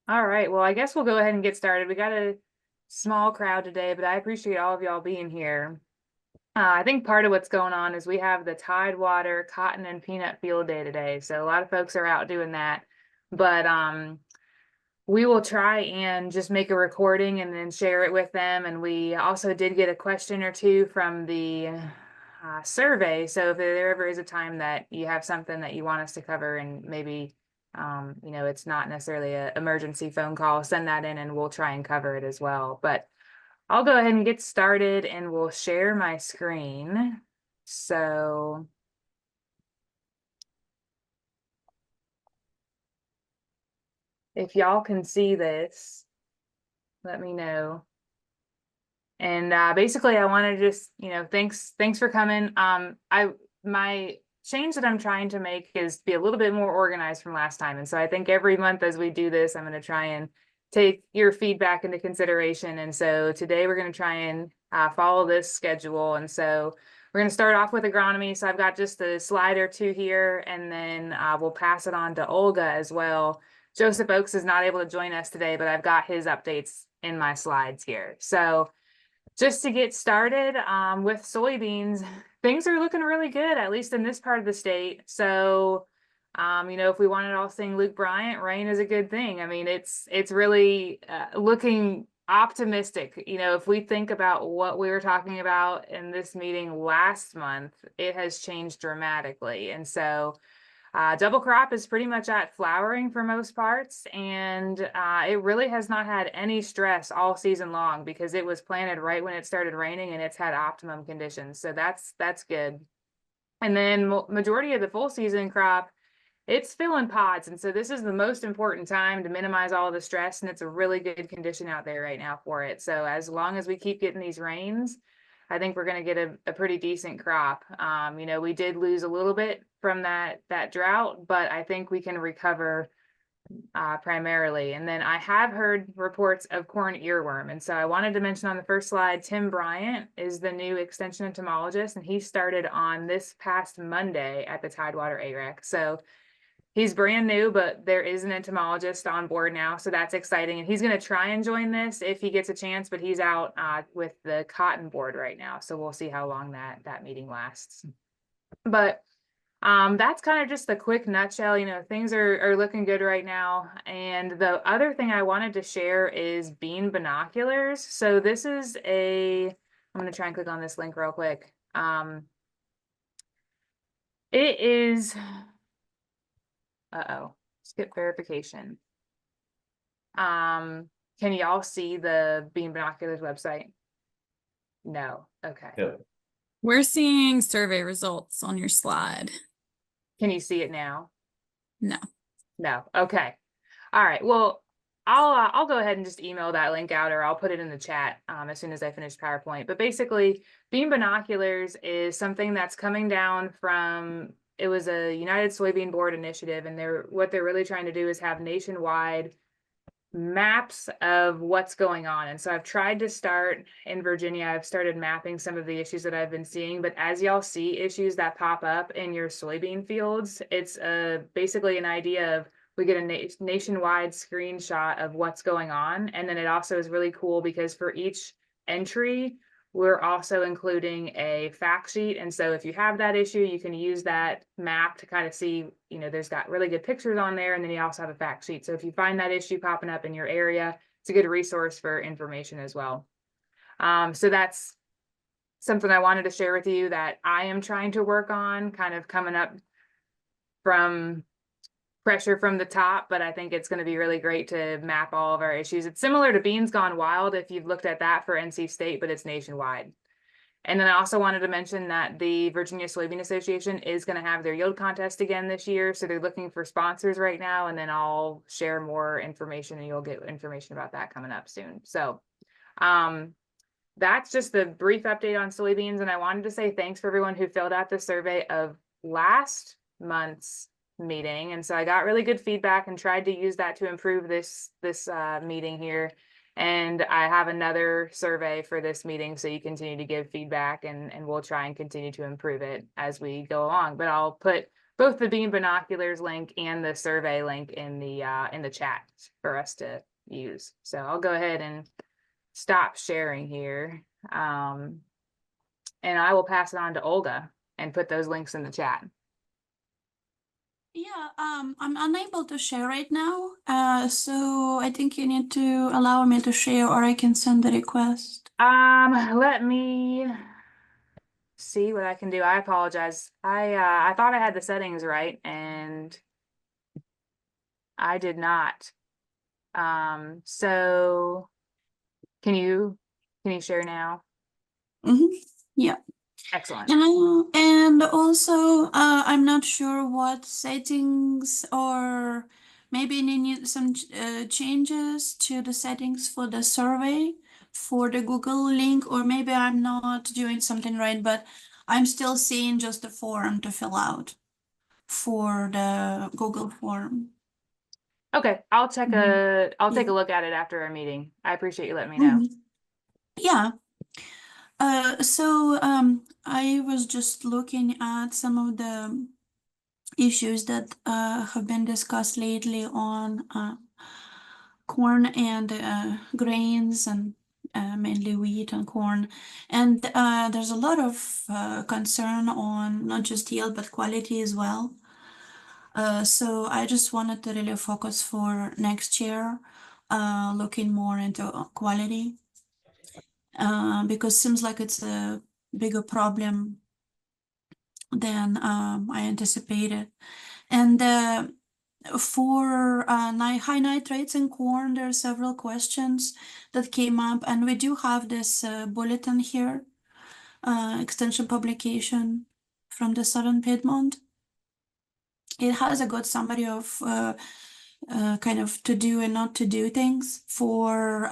All right, well, I guess we'll go ahead and get started. We got a small crowd today, but I appreciate all of y'all being here. I think part of what's going on is we have the Tidewater Cotton and Peanut Field Day today. So a lot of folks are out doing that. But we will try and just make a recording and then share it with them. And we also did get a question or two from the survey. So if there ever is a time that you have something that you want us to cover and maybe it's not necessarily an emergency phone call, send that in and we'll try and cover it as well. But I'll go ahead and get started and we'll share my screen. So if y'all can see this, let me know. And basically I want to just, thanks for coming. My change that I'm trying to make is be a little bit more organized from last time. And so I think every month as we do this, I'm going to try and take your feedback into consideration. And so today we're going to try and follow this schedule. And so we're going to start off with agronomy. So I've got just a slide or two here, and then we'll pass it on to Olga as well. Joseph Oakes is not able to join us today, but I've got his updates in my slides here. So just to get started with soybeans, things are looking really good, at least in this part of the state. So, if we wanted to all sing Luke Bryant, rain is a good thing. I mean, it's really looking optimistic. If we think about what we were talking about in this meeting last month, it has changed dramatically. And so double crop is pretty much at flowering for most parts, and it really has not had any stress all season long because it was planted right when it started raining and it's had optimum conditions. So that's good. And then majority of the full season crop, it's filling pods. And so this is the most important time to minimize all the stress, and it's a really good condition out there right now for it. So as long as we keep getting these rains, I think we're going to get a pretty decent crop. We did lose a little bit from that drought, but I think we can recover primarily. And then I have heard reports of corn earworm. And so I wanted to mention on the first slide, Tim Bryant is the new extension entomologist, and he started on this past Monday at the Tidewater AREC. So he's brand new, but there is an entomologist on board now, so that's exciting. And he's going to try and join this if he gets a chance, but he's out with the cotton board right now, so we'll see how long that meeting lasts. But that's kind of just the quick nutshell. Things are looking good right now. And the other thing I wanted to share is bean binoculars. So this is I'm going to try and click on this link real quick. It is. Skip verification. Can y'all see the Bean Binoculars website? No. Okay. Yeah. We're seeing survey results on your slide. Can you see it now? No. No. Okay. All right. Well, I'll go ahead and just email that link out, or I'll put it in the chat as soon as I finish PowerPoint. But basically, Bean Binoculars is something that's coming down from. It was a United Soybean Board initiative, and what they're really trying to do is have nationwide maps of what's going on. And so I've tried to start in Virginia. I've started mapping some of the issues that I've been seeing, but as y'all see issues that pop up in your soybean fields, it's basically an idea of we get a nationwide screenshot of what's going on. And then it also is really cool because for each entry, we're also including a fact sheet. And so if you have that issue, you can use that map to kind of see, there's got really good pictures on there. And then you also have a fact sheet. So if you find that issue popping up in your area, it's a good resource for information as well. So that's something I wanted to share with you that I am trying to work on, kind of coming up from pressure from the top, but I think it's going to be really great to map all of our issues. It's similar to Beans Gone Wild if you've looked at that for NC State, but it's nationwide. And then I also wanted to mention that the Virginia Soybean Association is going to have their yield contest again this year. So they're looking for sponsors right now, and then I'll share more information and you'll get information about that coming up soon. So that's just the brief update on soybeans. And I wanted to say thanks for everyone who filled out the survey of last month's meeting. And so I got really good feedback and tried to use that to improve this meeting here. And I have another survey for this meeting, so you continue to give feedback, and we'll try and continue to improve it as we go along. But I'll put both the beam binoculars link and the survey link in the chat for us to use. So I'll go ahead and stop sharing here. And I will pass it on to Olga and put those links in the chat. Yeah, I'm unable to share right now. So I think you need to allow me to share, or I can send the request. Let me see what I can do. I apologize. I thought I had the settings right and I did not. So can you share now? Yeah. Excellent. And also, I'm not sure what settings, or maybe need some changes to the settings for the survey for the Google link, or maybe I'm not doing something right, but I'm still seeing just a form to fill out for the Google form. Okay, I'll take Mhm. a Yeah. look at it after our meeting. I appreciate you letting me know. Yeah. I was just looking at some of the issues that have been discussed lately on corn and grains, and mainly wheat and corn. And there's a lot of concern on not just yield but quality as well. So I just wanted to really focus for next year, looking more into quality, because seems like it's a bigger problem than I anticipated. And for high nitrates in corn, there are several questions that came up, and we do have this bulletin here, extension publication from the Southern Piedmont. It has a good summary of kind of to do and not to do things for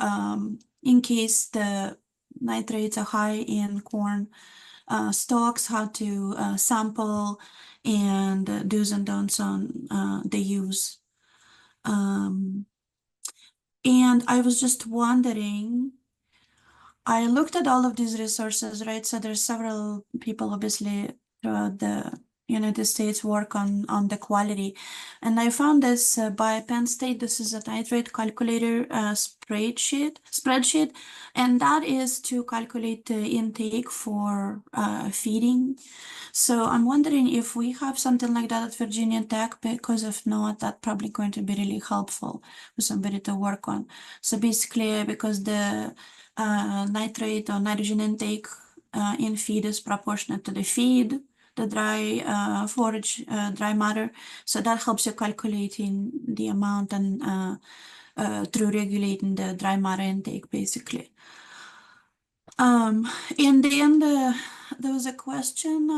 in case the nitrates are high in corn stocks, how to sample, and do's and don'ts on the use. And I was just wondering, I looked at all of these resources, right? So there's several people obviously throughout the United States work on the quality. And I found this by Penn State. This is a nitrate calculator spreadsheet. And that is to calculate the intake for feeding. So I'm wondering if we have something like that at Virginia Tech, because if not, that's probably going to be really helpful for somebody to work on. So basically, because the nitrate or nitrogen intake in feed is proportionate to the feed, the dry forage, dry matter. So that helps you calculating the amount and through regulating the dry matter intake, basically. In the end, there was a question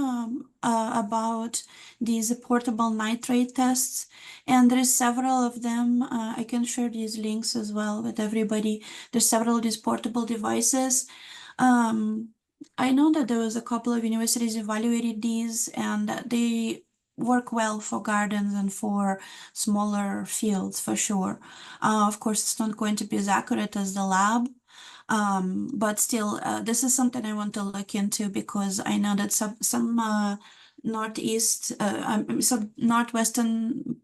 about these portable nitrate tests, and there is several of them. I can share these links as well with everybody. There's several of these portable devices. I know that there was a couple of universities evaluated these, and they work well for gardens and for smaller fields for sure. Of course, it's not going to be as accurate as the lab. But still, this is something I want to look into, because I know that some some northwestern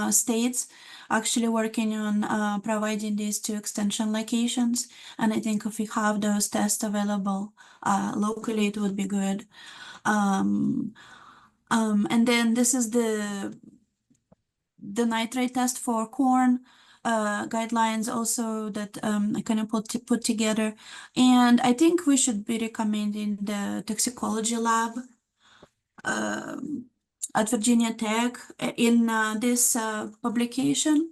states actually working on providing these to extension locations. And I think if we have those tests available locally, it would be good. And then this is the nitrate test for corn guidelines also that I kind of put together. And I think we should be recommending the toxicology lab at Virginia Tech in this publication.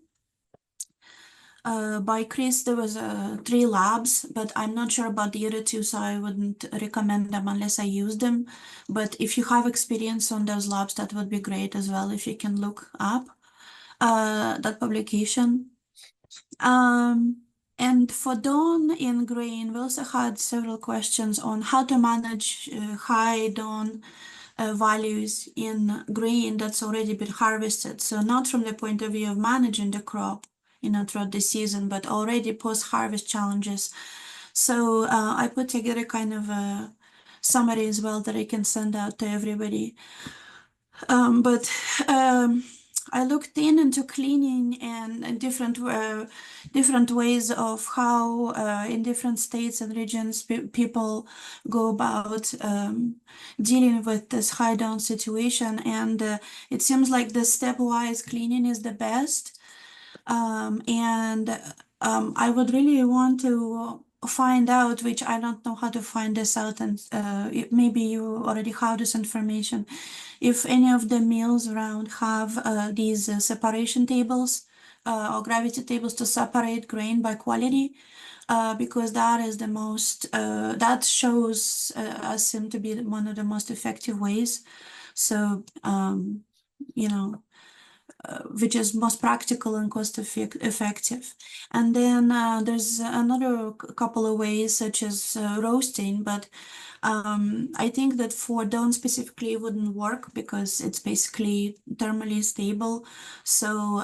By Chris, there was 3 labs, but I'm not sure about the other 2, so I wouldn't recommend them unless I use them. But if you have experience on those labs, that would be great as well, if you can look up that publication. And for Dawn in grain, we also had several questions on how to manage high Dawn values in grain that's already been harvested. So not from the point of view of managing the crop, throughout the season, but already post-harvest challenges. So I put together kind of a summary as well that I can send out to everybody. But I looked into cleaning and different ways of how in different states and regions people go about dealing with this high down situation, and it seems like the stepwise cleaning is the best. And I would really want to find out, which I don't know how to find this out, and maybe you already have this information, if any of the mills around have these separation tables or gravity tables to separate grain by quality, because that is the most, that shows us seem to be one of the most effective ways. So, you know, which is most practical and effective. And then there's another couple of ways, such as roasting, but I think that for Dawn specifically it wouldn't work because it's basically thermally stable. So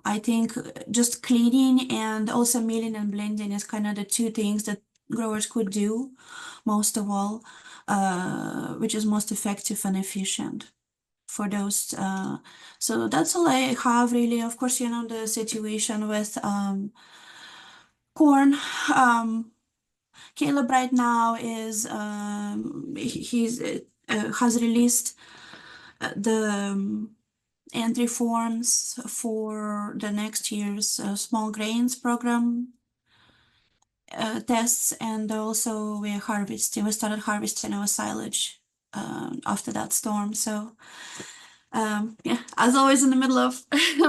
I think just cleaning and also milling and blending is kind of the two things that growers could do most of all, which is most effective and efficient for those. So that's all I have really. Of course, you know, the situation with corn. Caleb right now is he's has released the entry forms for the next year's small grains program tests, and also we started harvesting our silage after that storm. So yeah, as always in the middle of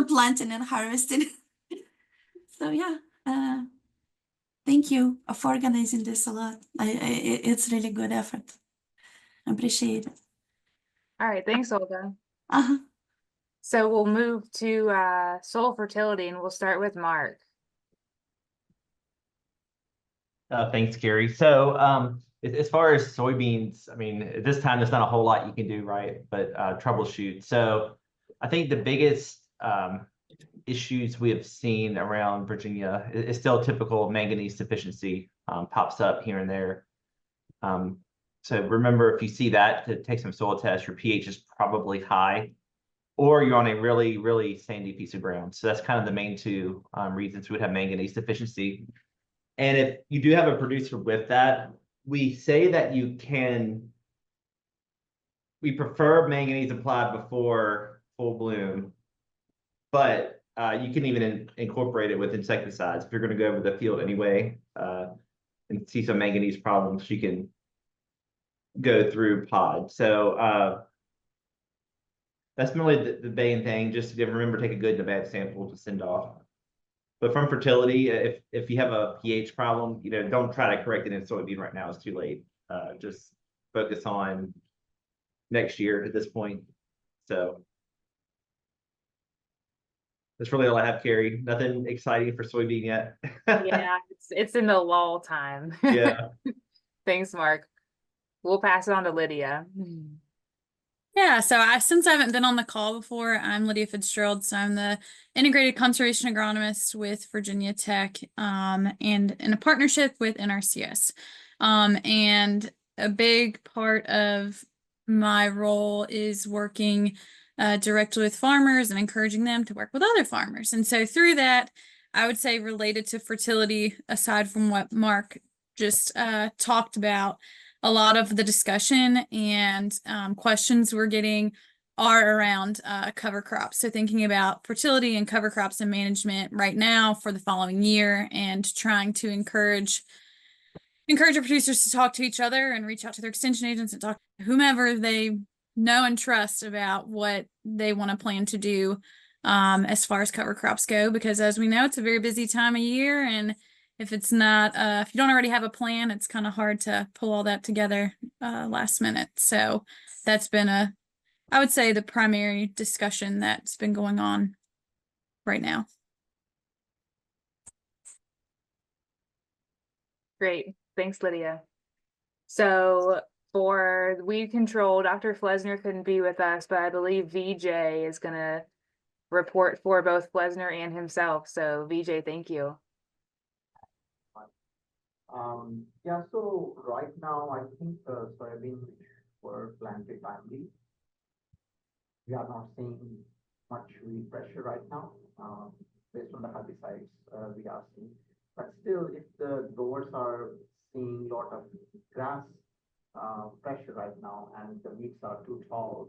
planting and harvesting. So yeah, thank you for organizing this a lot. It's really good effort. I appreciate it. All right, thanks, Olga. Uh-huh. So we'll move to soil fertility, and we'll start with Mark. Thanks, Carrie. So as far as soybeans, I mean, at this time, there's not a whole lot you can do, right? But troubleshoot. So I think the biggest issues we have seen around Virginia is still typical manganese deficiency, pops up here and there. So remember, if you see that, to take some soil tests, your pH is probably high, or you're on a really, really sandy piece of ground. So that's kind of the main two reasons we would have manganese deficiency. And if you do have a producer with that, we say that we prefer manganese applied before full bloom, but you can even incorporate it with insecticides. If you're going to go over the field anyway and see some manganese problems, you can go through pod. So that's really the main thing. Just to remember, take a good and a bad sample to send off. But from fertility, if you have a pH problem, don't try to correct it in soybean right now. It's too late. Just focus on next year at this point. So that's really all I have, Carrie. Nothing exciting for soybean yet. Yeah, it's in the lull time. Yeah. Thanks, Mark. We'll pass it on to Lydia. Yeah, so since I haven't been on the call before, I'm Lydia Fitzgerald. So I'm the integrated conservation agronomist with Virginia Tech, and in a partnership with NRCS. And a big part of my role is working directly with farmers and encouraging them to work with other farmers. And so through that, I would say related to fertility, aside from what Mark just talked about, a lot of the discussion and questions we're getting are around cover crops. So thinking about fertility and cover crops and management right now for the following year, and trying to encourage our producers to talk to each other and reach out to their extension agents and talk to whomever they know and trust about what they want to plan to do as far as cover crops go. Because as we know, it's a very busy time of year, and if it's not, if you don't already have a plan, it's kind of hard to pull all that together last minute. So that's been I would say, the primary discussion that's been going on right now. Great. Thanks, Lydia. So for weed control, Dr. Flesner couldn't be with us, but I believe VJ is going to report for both Flesner and himself. So VJ, thank you. Yeah, so right now I think soybeans were planted timely. we are not seeing much weed pressure right now, based on the herbicides we are seeing. But still, if the growers are seeing a lot of grass pressure right now and the weeds are too tall,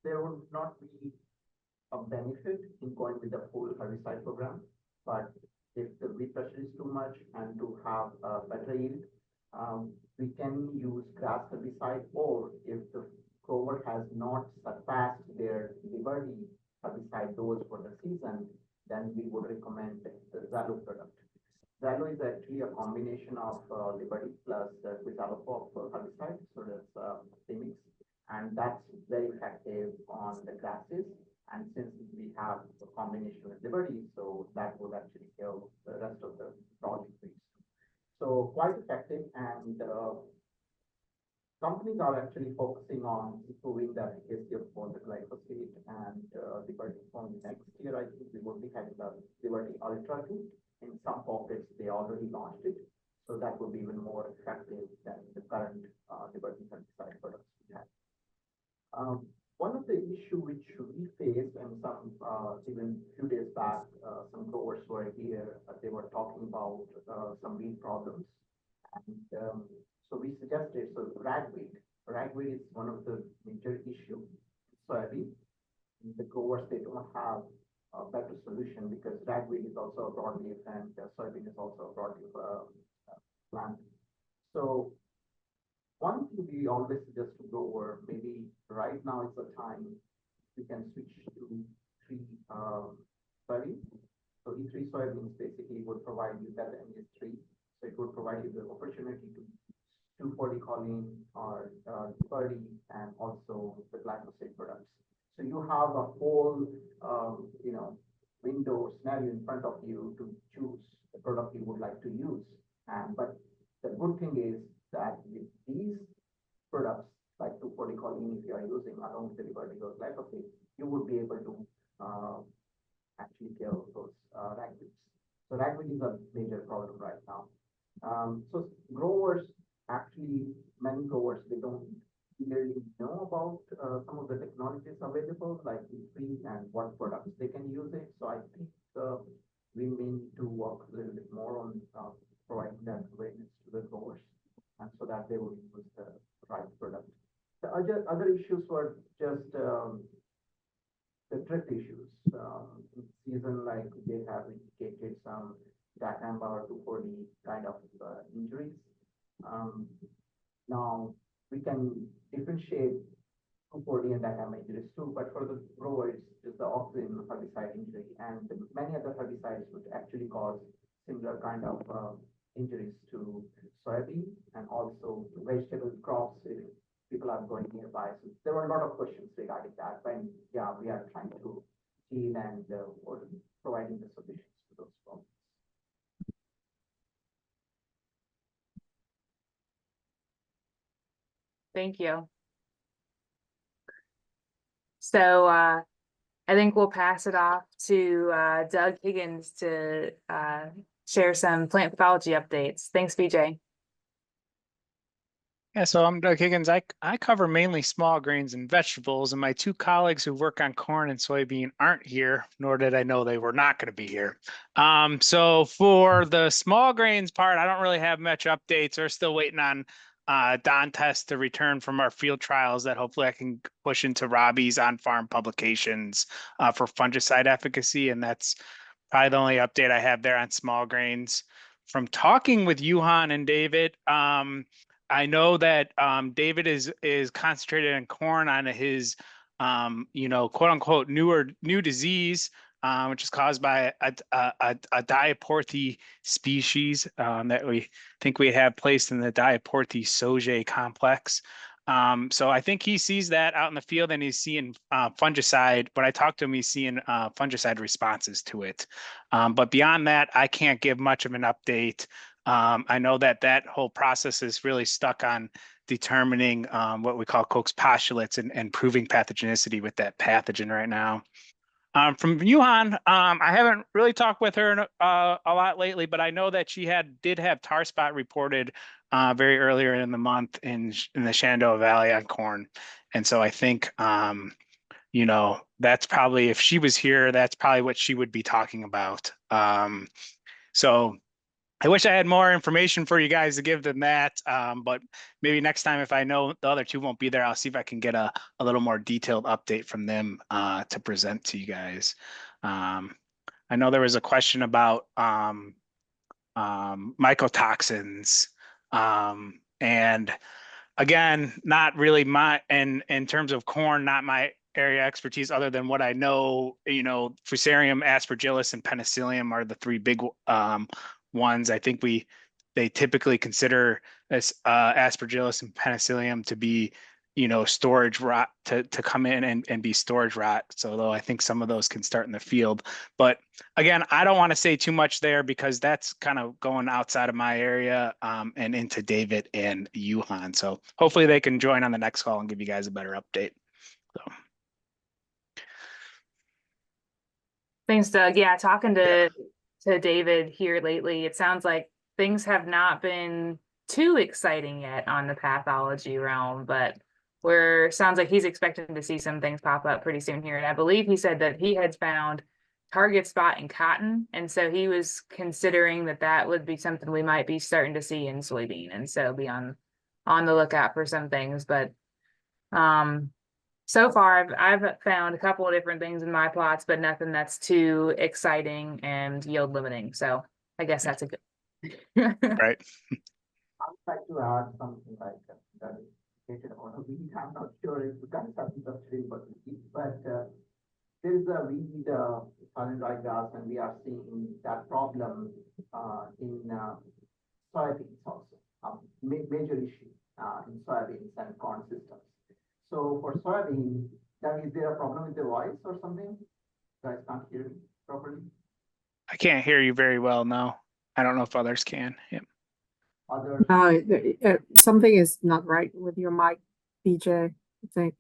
there would not be a benefit in going with the full herbicide program. But if the weed pressure is too much and to have a better yield, we can use grass herbicide, or if the grower has not surpassed their Liberty herbicide dose for the season, then we would recommend the Xalo product. Xalo is actually a combination of Liberty plus Quizalofop herbicide, so that's premix, and that's very effective on the grasses. And since we have a combination with Liberty, so that would actually kill the rest of the broad trees. So quite effective, and companies are actually focusing on improving the efficacy of both the glyphosate and Liberty. From next year, I think we will be having the Liberty Ultra 2. In some pockets, they already launched it, so that would be even more effective than the current Liberty herbicide products we have. One of the issue which we faced, and some even few days back, some growers were here, they were talking about some weed problems. And so we suggested, so ragweed. Ragweed is one of the major issue. Soybean, the growers, they don't have a better solution because ragweed is also a broadleaf and soybean is also a broadleaf plant. So one thing we always suggest to grower, maybe right now is the time we can switch to tree soybean. So E3 soybeans basically would provide you that NS3. So it would provide you the opportunity to 2,4-D or Liberty and also the glyphosate products. So you have a whole window scenario in front of you to choose the product you would like to use. But the good thing is that with these products, like 2,4-D, if you are using along with the Liberty or glyphosate, you would be able to actually kill those ragweeds. So ragweed is a major problem right now. So growers, actually, many growers, they don't really know about some of the technologies available, like E3 and what products they can use it. So I think we may need to work a little bit more on providing that awareness to the growers, and so that they will use the right product. The other issues were just the drift issues. In season, like they have indicated some dicamba or 2,4-D kind of injuries. Now we can differentiate 2,4-D and dicamba injuries too, but for the growers, just the oxygen herbicide injury, and many other herbicides would actually cause similar kind of injuries to soybean and also vegetable crops if people are going nearby. So there were a lot of questions regarding that, but yeah, we are trying to deal and providing the solutions to those problems. Thank you. So I think we'll pass it off to Doug Higgins to share some plant pathology updates. Thanks, BJ. Yeah, so I'm Doug Higgins. I cover mainly small grains and vegetables, and my two colleagues who work on corn and soybean aren't here, nor did I know they were not going to be here. So for the small grains part, I don't really have much updates. We're still waiting on Don Test to return from our field trials that hopefully I can push into Robbie's on-farm publications for fungicide efficacy, and that's probably the only update I have there on small grains. From talking with Johan and David, I know that David is concentrated on corn on his, quote unquote new disease, which is caused by a Diaporthy species that we think we have placed in the Diaporthy sojae complex. So I think he sees that out in the field and he's seeing fungicide. When I talked to him, he's seeing fungicide responses to it. But beyond that, I can't give much of an update. I know that whole process is really stuck on determining what we call Koch's postulates and proving pathogenicity with that pathogen right now. From Johan, I haven't really talked with her a lot lately, but I know that she did have tar spot reported very earlier in the month in the Shenandoah Valley on corn. And so I think, you know, that's probably, if she was here, that's probably what she would be talking about. So I wish I had more information for you guys to give than that. But maybe next time, if I know the other two won't be there, I'll see if I can get a little more detailed update from them to present to you guys. I know there was a question about mycotoxins. And again, not really my, and in terms of corn, not my area expertise other than what I know, you know, Fusarium, Aspergillus, and Penicillium are the three big ones. I think they typically consider this Aspergillus and Penicillium to be, you know, storage rot, to come in and be storage rot. So though I think some of those can start in the field, but again, I don't want to say too much there because that's kind of going outside of my area and into David and Yuhan. So hopefully they can join on the next call and give you guys a better update. So. Thanks, Doug. Yeah, talking to David here lately, it sounds like things have not been too exciting yet on the pathology realm, but sounds like he's expecting to see some things pop up pretty soon here. And I believe he said that he had found target spot in cotton, and so he was considering that would be something we might be starting to see in soybean, and so be on the lookout for some things. But so far I've found a couple of different things in my plots, but nothing that's too exciting and yield limiting. So I guess that's a good. Right. I'd like to add something like that is stated on a weed. I'm not sure if you guys have interested in, but there is a weed, silent ryegrass, and we are seeing that problem in soybeans also, major issue in soybeans and corn systems. So for soybean, is there a problem with the voice or something? You guys can't hear me properly? I can't hear you very well now. I don't know if others can. Yep. Something is not right with your mic, BJ, I think.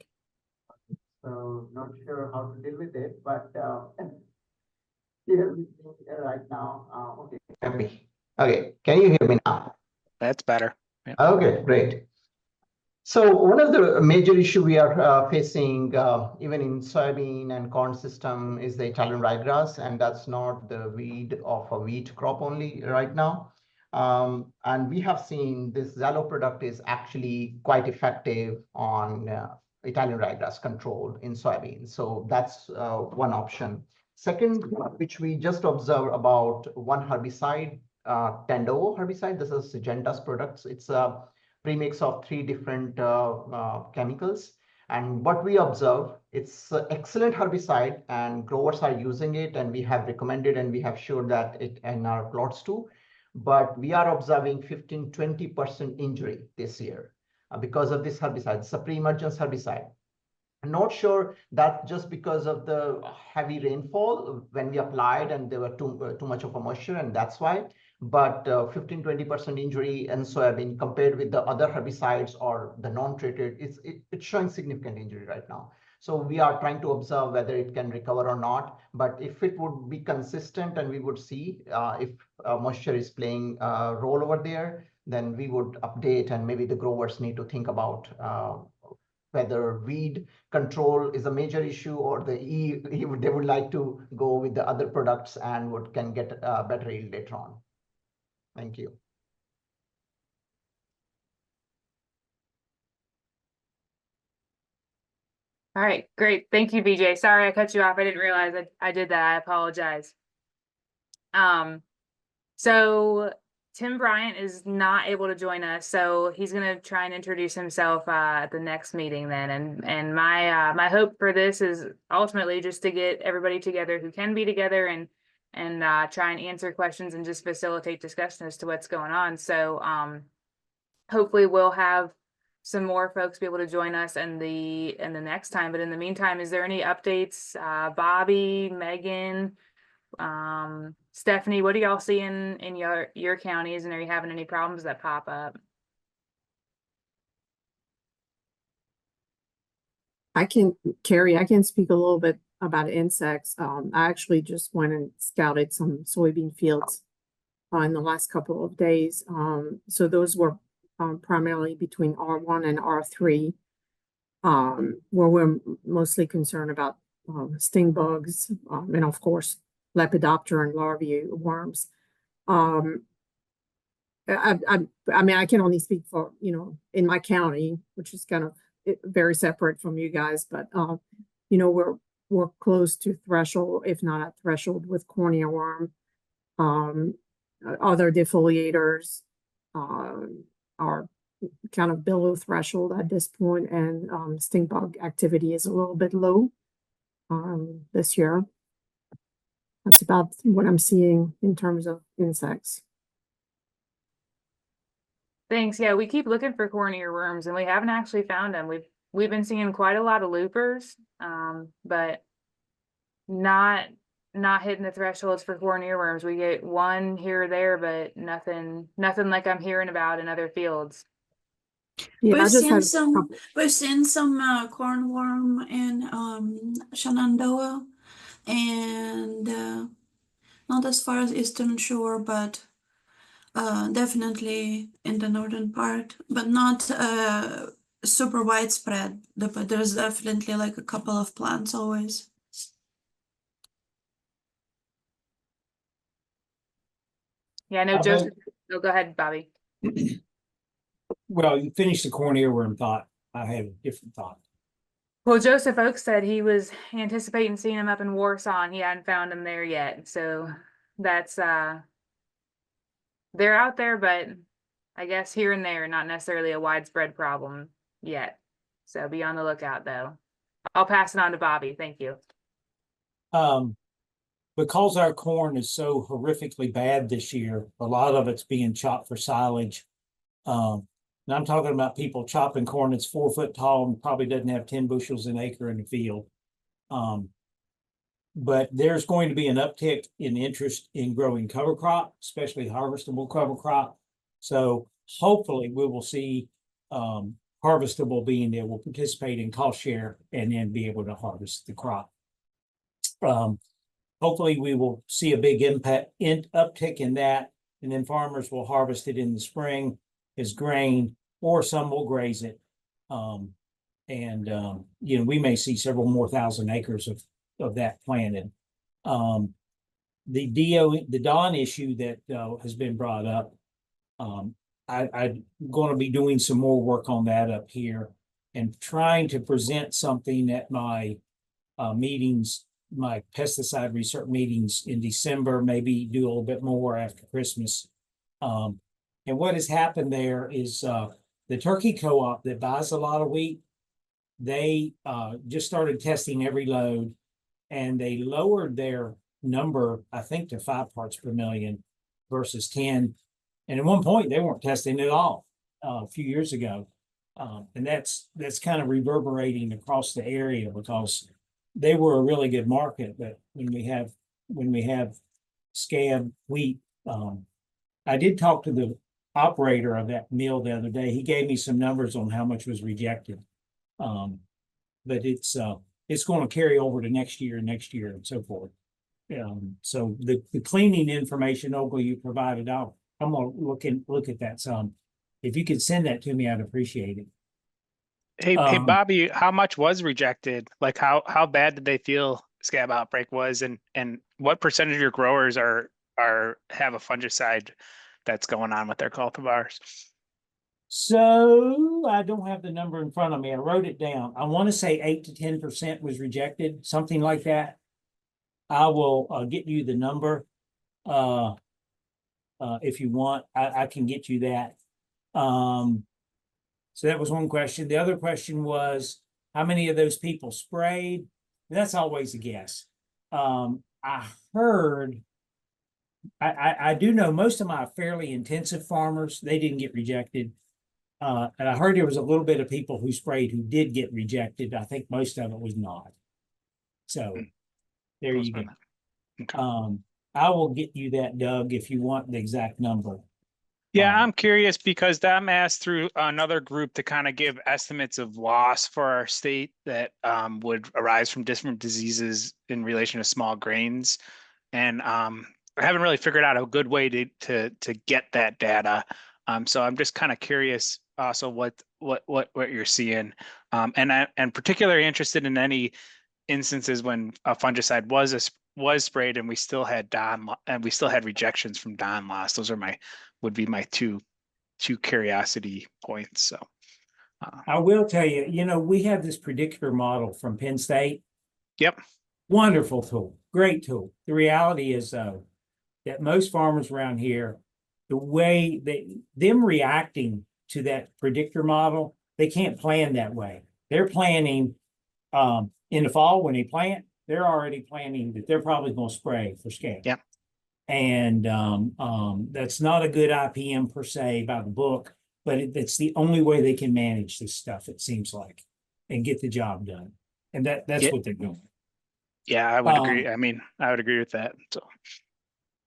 So not sure how to deal with it, but here right now. Okay. Okay. Can you hear me now? That's better. Yep. Okay, great. So one of the major issue we are facing even in soybean and corn system is the Italian ryegrass, and that's not the weed of a wheat crop only right now. And we have seen this Xalo product is actually quite effective on Italian ryegrass control in soybean. So that's one option. Second, which we just observed about one herbicide, Tendo herbicide. This is Syngenta's products. It's a premix of 3 different chemicals. And what we observe, it's an excellent herbicide and growers are using it, and we have recommended and we have showed that it in our plots too. But we are observing 15–20% injury this year because of this herbicide. It's a pre-emergence herbicide. I'm not sure that just because of the heavy rainfall when we applied and there were too much of a moisture, and that's why. But 15–20% injury in soybean compared with the other herbicides or the non-treated, it's showing significant injury right now. So we are trying to observe whether it can recover or not. But if it would be consistent and we would see if moisture is playing a role over there, then we would update, and maybe the growers need to think about whether weed control is a major issue or they would like to go with the other products and can get better yield later on. Thank you. All right, great. Thank you, BJ. Sorry I cut you off. I didn't realize I did that. I apologize. So Tim Bryant is not able to join us, so he's going to try and introduce himself at the next meeting then. And my hope for this is ultimately just to get everybody together who can be together and try and answer questions and just facilitate discussion as to what's going on. So hopefully we'll have some more folks be able to join us in the next time. But in the meantime, is there any updates? Bobby, Megan, Stephanie, what do y'all see in your counties, and are you having any problems that pop up? Carrie, I can speak a little bit about insects. I actually just went and scouted some soybean fields in the last couple of days. So those were primarily between R1 and R3. where we're mostly concerned about sting bugs, and of course, Lepidoptera and larvae worms. Um, I mean, I can only speak for, in my county, which is kind of very separate from you guys, but, we're close to threshold, if not at threshold with cornea worm. Other defoliators, are kind of below threshold at this point, and stink bug activity is a little bit low, this year. That's about what I'm seeing in terms of insects. Thanks. Yeah, we keep looking for corn earworms and we haven't actually found them. We've been seeing quite a lot of loopers, but not hitting the thresholds for corn earworms. We get one here or there, but nothing like I'm hearing about in other fields. Yeah, I We've just seen had a some. couple. We've seen some cornworm in Shenandoah, and not as far as Eastern Shore, but definitely in the northern part, but not super widespread. But there's definitely like a couple of plants always. Yeah, I know How Joseph. Oh, go ahead, Bobby. Well, you finished the corn earworm thought. I had a different thought. Well, Joseph Oakes said he was anticipating seeing him up in Warsaw and he hadn't found him there yet. So that's they're out there, but I guess here and there, not necessarily a widespread problem yet. So be on the lookout though. I'll pass it on to Bobby. Thank you. Because our corn is so horrifically bad this year, a lot of it's being chopped for silage. And I'm talking about people chopping corn that's 4 foot tall and probably doesn't have 10 bushels an acre in the field. But there's going to be an uptick in interest in growing cover crop, especially harvestable cover crop. So hopefully we will see harvestable being able to participate in cost share and then be able to harvest the crop. Hopefully we will see a big uptick in that, and then farmers will harvest it in the spring as grain, or some will graze it. We may see several more thousand acres of that planted. The Dawn issue that has been brought up, I'm going to be doing some more work on that up here and trying to present something at my meetings, my pesticide research meetings in December, maybe do a little bit more after Christmas. And what has happened there is the turkey co-op that buys a lot of wheat, they just started testing every load, and they lowered their number, I think, to 5 parts per million versus 10. And at one point, they weren't testing it all a few years ago. And that's kind of reverberating across the area because they were a really good market. But when we have scab wheat, I did talk to the operator of that mill the other day. He gave me some numbers on how much was rejected. But it's going to carry over to next year and so forth. So the cleaning information, Ogle, you provided, I'm going to look at that some. If you could send that to me, I'd appreciate it. Hey, Bobby, how much was rejected? Like how bad did they feel scab outbreak was, and what percentage of your growers have a fungicide that's going on with their cultivars? So I don't have the number in front of me. I wrote it down. I want to say 8 to 10% was rejected, something like that. I will get you the number. If you want, I can get you that. So that was one question. The other question was, how many of those people sprayed? That's always a guess. I heard, I do know most of my fairly intensive farmers, they didn't get rejected. And I heard there was a little bit of people who sprayed who did get rejected. I think most of it was not. So there you go. Okay. I will get you that, Doug, if you want the exact number. Yeah, I'm curious because I'm asked through another group to kind of give estimates of loss for our state that would arise from different diseases in relation to small grains. And I haven't really figured out a good way to get that data. So I'm just kind of curious also what you're seeing. And particularly interested in any instances when a fungicide was sprayed and we still had rejections from Don loss. Those are would be my two curiosity points. So I will tell you, we have this predictor model from Penn State. Yep. Wonderful tool, great tool. The reality is though, that most farmers around here, the way them reacting to that predictor model, they can't plan that way. They're planning in the fall when they plant, they're already planning that they're probably going to spray for scale. Yeah. And that's not a good IPM per se by the book, but it's the only way they can manage this stuff, it seems like, and get the job done. And that's what they're doing. Yeah, I would agree. I mean, I would agree with that. So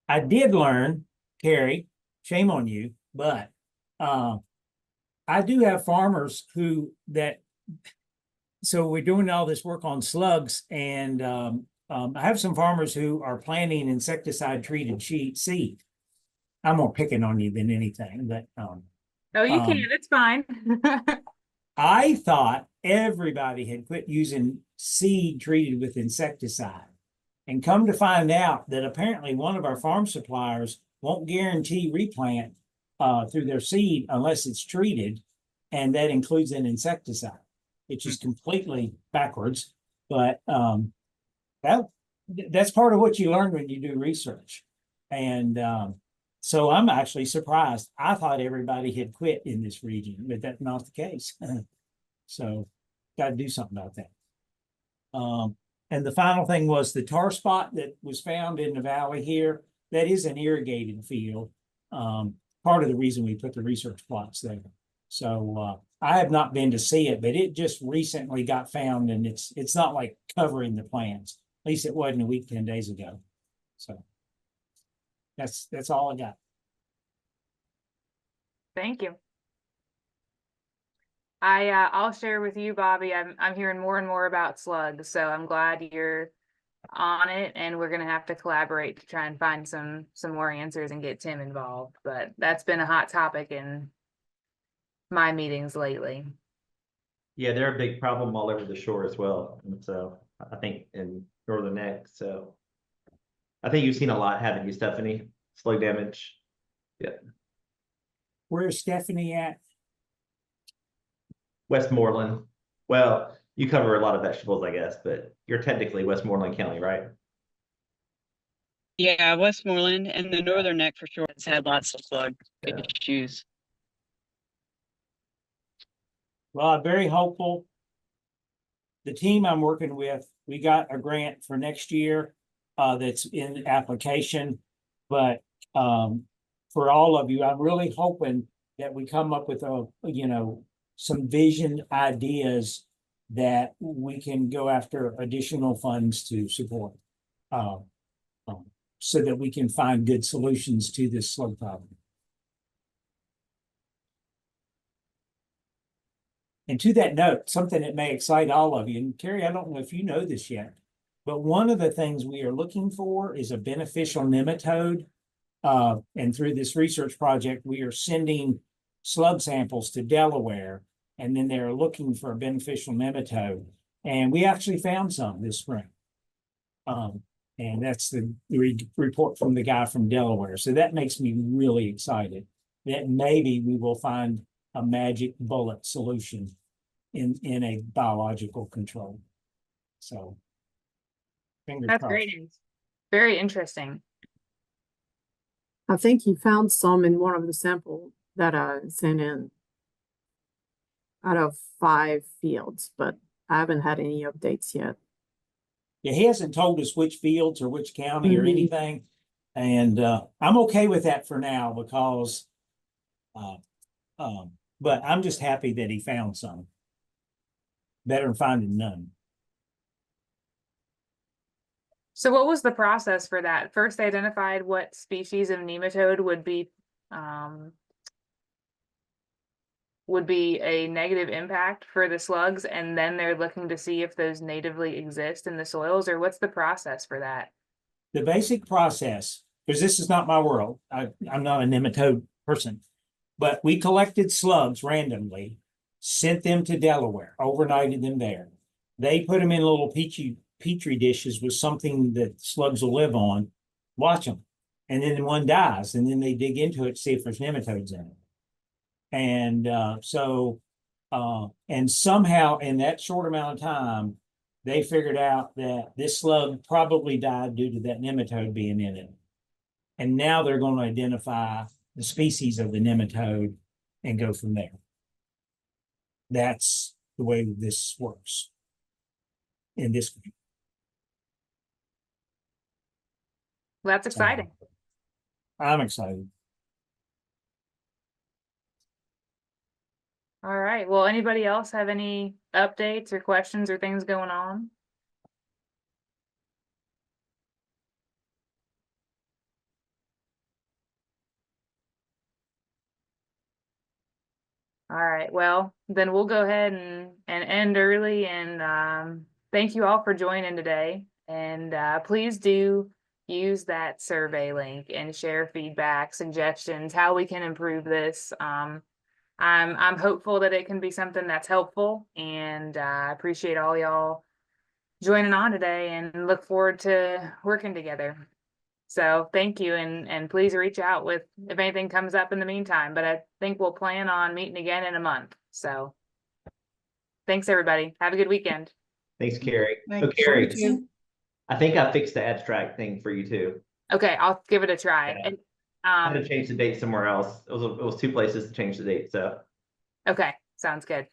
I did learn, Carrie, shame on you, but I do have farmers so we're doing all this work on slugs, and I have some farmers who are planting insecticide treated seed. I'm more picking on you than anything, but Oh, you can, it's fine. I thought everybody had quit using seed treated with insecticide, and come to find out that apparently one of our farm suppliers won't guarantee replant through their seed unless it's treated, and that includes an insecticide, which is completely backwards. But that's part of what you learn when you do research. And so I'm actually surprised. I thought everybody had quit in this region, but that's not the case. So got to do something about that. And the final thing was the tar spot that was found in the valley here. That is an irrigated field. Part of the reason we put the research plots there. So I have not been to see it, but it just recently got found, and it's not like covering the plants. At least it wasn't a week, 10 days ago. So that's all I got. Thank you. I'll share with you, Bobby. I'm hearing more and more about slugs, so I'm glad you're on it, and we're gonna have to collaborate to try and find some more answers and get Tim involved. But that's been a hot topic in my meetings lately. Yeah, they're a big problem all over the shore as well. And so I think in Northern Neck. So I think you've seen a lot, haven't you, Stephanie? Slug damage. Yeah. Where's Stephanie at? Westmoreland. Well, you cover a lot of vegetables, I guess, but you're technically Westmoreland County, right? Yeah, Westmoreland and the Northern Neck for sure has had lots of slug issues. Well, I'm very hopeful. The team I'm working with, we got a grant for next year that's in application. But for all of you, I'm really hoping that we come up with some vision ideas that we can go after additional funds to support, so that we can find good solutions to this slug problem. And to that note, something that may excite all of you, and Carrie, I don't know if you know this yet, but one of the things we are looking for is a beneficial nematode. And through this research project, we are sending slug samples to Delaware, and then they're looking for a beneficial nematode. And we actually found some this spring. And that's the report from the guy from Delaware. So that makes me really excited that maybe we will find a magic bullet solution in a biological control. So fingers That's crossed. great news. Very interesting. I think you found some in one of the samples that I sent in out of 5 fields, but I haven't had any updates yet. Yeah, he hasn't told us which fields or which county or anything. And I'm okay with that for now because but I'm just happy that he found some. Better than finding none. So what was the process for that? First, they identified what species of nematode would be a negative impact for the slugs, and then they're looking to see if those natively exist in the soils, or what's the process for that? The basic process, because this is not my world, I'm not a nematode person, but we collected slugs randomly, sent them to Delaware, overnighted them there. They put them in little petri dishes with something that slugs will live on, watch them. And then one dies, and then they dig into it to see if there's nematodes in it. And and somehow in that short amount of time, they figured out that this slug probably died due to that nematode being in it. And now they're going to identify the species of the nematode and go from there. That's the way this works in this. Well, that's exciting. I'm excited. All right. Well, anybody else have any updates or questions or things going on? All right. Well, then we'll go ahead and end early. And thank you all for joining today. And please do use that survey link and share feedback, suggestions, how we can improve this. I'm hopeful that it can be something that's helpful, and I appreciate all y'all joining on today and look forward to working together. So thank you, and please reach out with if anything comes up in the meantime, but I think we'll plan on meeting again in a month. So thanks, everybody. Have a good weekend. Thanks, Carrie. So Thanks. Carrie, You I think I fixed the abstract thing for you too. Okay, I'll give it a try. Yeah. And, I had to change the date somewhere else. It was two places to change the date, so. okay, sounds good.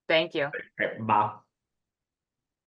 Thank you. All right, bye.